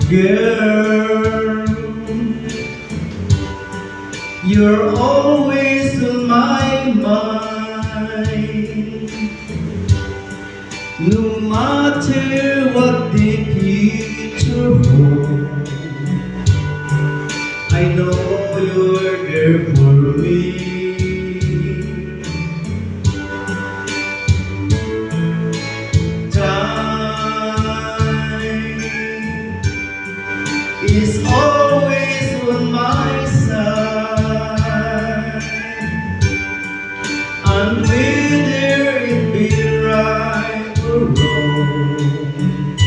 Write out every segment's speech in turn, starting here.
Girl, you're always on my mind. No matter what the future holds, I know you're there for me. Is always on my side, and whether it be right or wrong,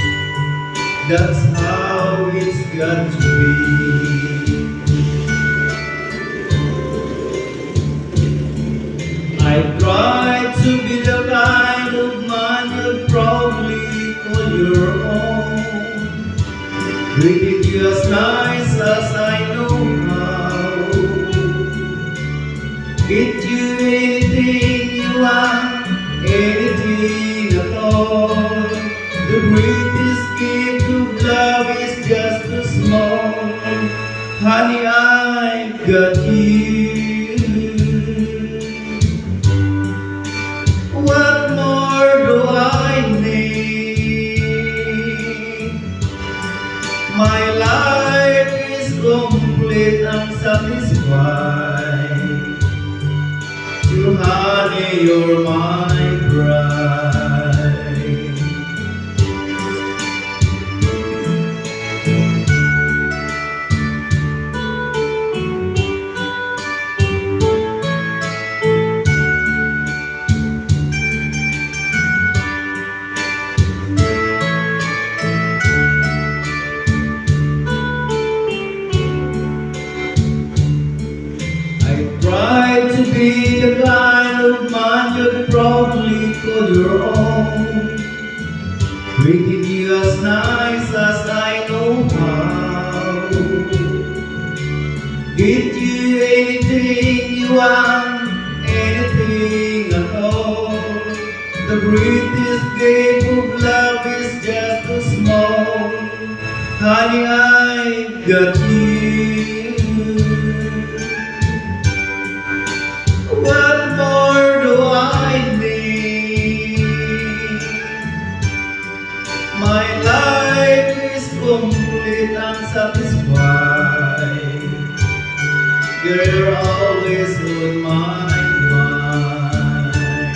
that's how it's got to be. I try to be the kind of man you'd probably call your own. Treated you as nice as I know how. Get you anything you want, anything at all. The greatest gift of love is just a small. Honey, I got you. What more do I need? My life is complete and satisfied. To honey, you're my bride. Try to be the kind of man you'd probably call your own. Treated you as nice as I know how. Get you anything you want, anything at all. The greatest gift of love is just a small. Honey,